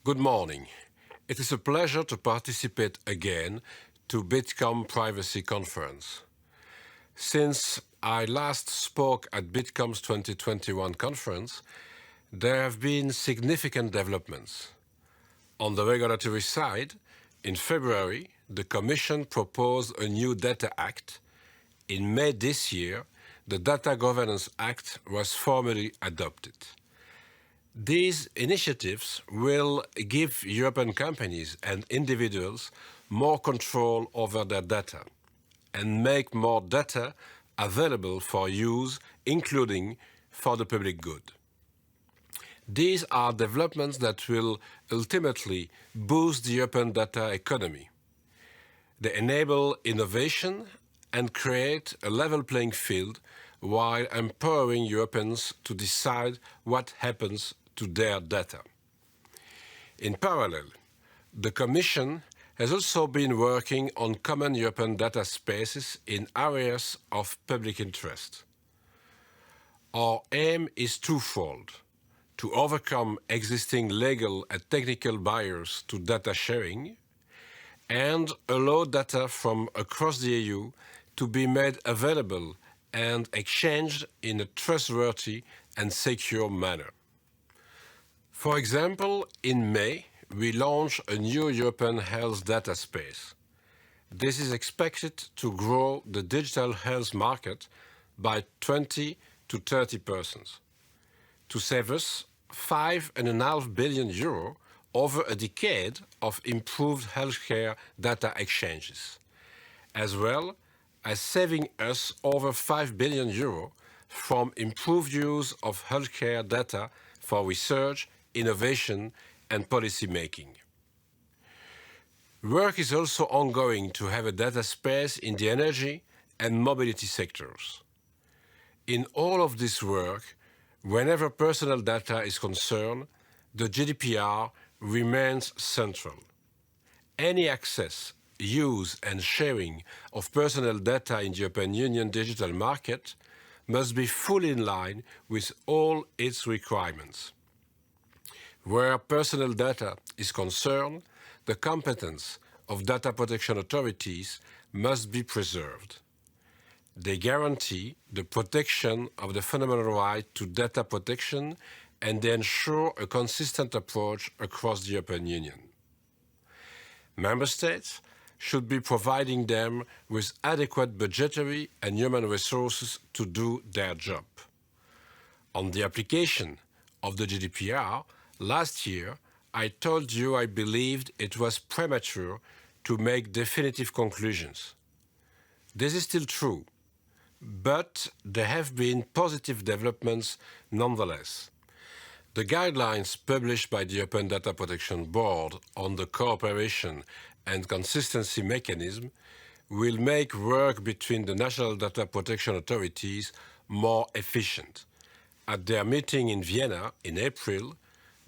Good morning. It is a pleasure to participate again to Bitkom Privacy Conference. Since I last spoke at Bitkom's 2021 conference, there have been significant developments. On the regulatory side, in February, the Commission proposed a new Data Act. In May this year, the Data Governance Act was formally adopted. These initiatives will give European companies and individuals more control over their data and make more data available for use, including for the public good. These are developments that will ultimately boost the European data economy. They enable innovation and create a level playing field while empowering Europeans to decide what happens to their data. In parallel, the Commission has also been working on common European data spaces in areas of public interest. Our aim is twofold: to overcome existing legal and technical barriers to data sharing and allow data from across the EU to be made available and exchanged in a trustworthy and secure manner. For example, in May, we launched a new European health data space. This is expected to grow the digital health market by 20 to 30%, to save us €5.5 billion over a decade of improved healthcare data exchanges, as well as saving us over €5 billion from improved use of healthcare data for research, innovation, and policy making. Work is also ongoing to have a data space in the energy and mobility sectors. In all of this work, whenever personal data is concerned, the GDPR remains central. Any access, use, and sharing of personal data in the European Union digital market must be fully in line with all its requirements. Where personal data is concerned, the competence of data protection authorities must be preserved. They guarantee the protection of the fundamental right to data protection and they ensure a consistent approach across the European Union. Member States should be providing them with adequate budgetary and human resources to do their job. On the application of the GDPR, last year, I told you I believed it was premature to make definitive conclusions. This is still true, but there have been positive developments nonetheless. The guidelines published by the European Data Protection Board on the cooperation and consistency mechanism will make work between the national data protection authorities more efficient. At their meeting in Vienna in April,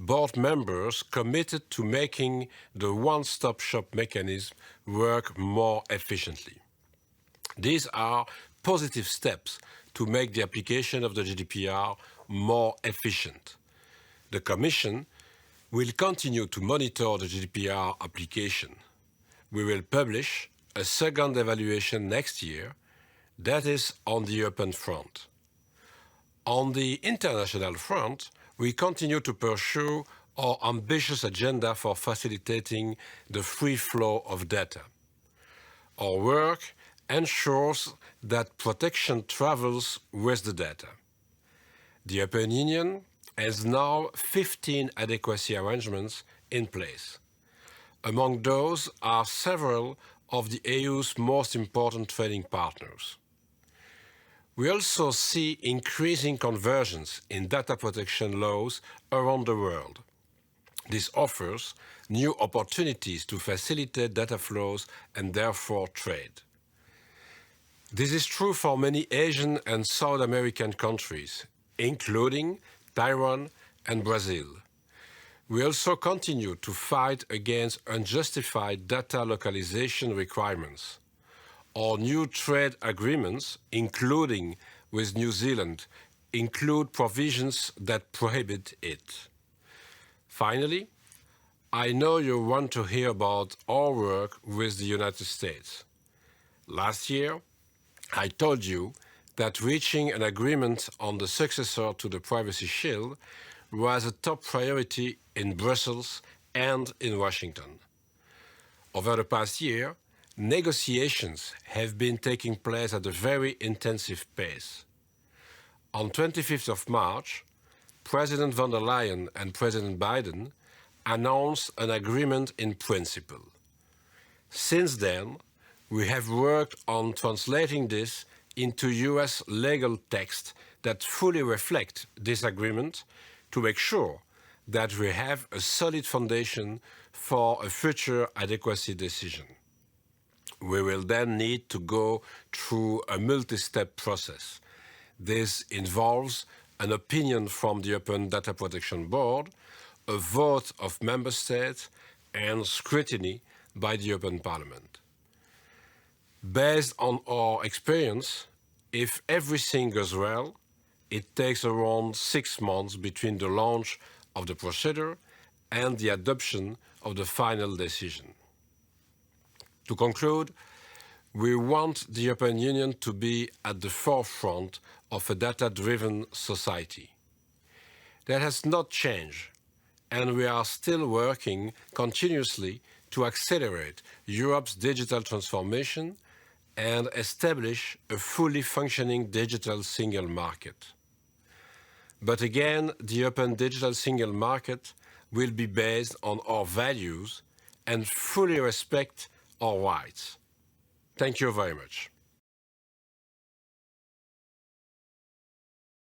board members committed to making the one-stop-shop mechanism work more efficiently. These are positive steps to make the application of the GDPR more efficient. The Commission will continue to monitor the GDPR application. We will publish a second evaluation next year, that is on the European front. On the international front, we continue to pursue our ambitious agenda for facilitating the free flow of data. Our work ensures that protection travels with the data. The European Union has now 15 adequacy arrangements in place. Among those are several of the EU's most important trading partners. We also see increasing convergence in data protection laws around the world. This offers new opportunities to facilitate data flows and therefore trade. This is true for many Asian and South American countries, including Taiwan and Brazil. We also continue to fight against unjustified data localization requirements. Our new trade agreements, including with New Zealand, include provisions that prohibit it. Finally, I know you want to hear about our work with the United States. Last year, I told you that reaching an agreement on the successor to the Privacy Shield was a top priority in Brussels and in Washington. Over the past year, negotiations have been taking place at a very intensive pace. On 25th of March, President von der Leyen and President Biden announced an agreement in principle. Since then, we have worked on translating this into US legal text that fully reflect this agreement to make sure that we have a solid foundation for a future adequacy decision. We will then need to go through a multi-step process. This involves an opinion from the Open Data Protection Board, a vote of member states, and scrutiny by the European Parliament. Based on our experience, if everything goes well, it takes around 6 months between the launch of the procedure and the adoption of the final decision. To conclude, we want the European Union to be at the forefront of a data-driven society. That has not changed, and we are still working continuously to accelerate Europe's digital transformation and establish a fully functioning digital single market. But again, the open digital single market will be based on our values and fully respect our rights. Thank you very much.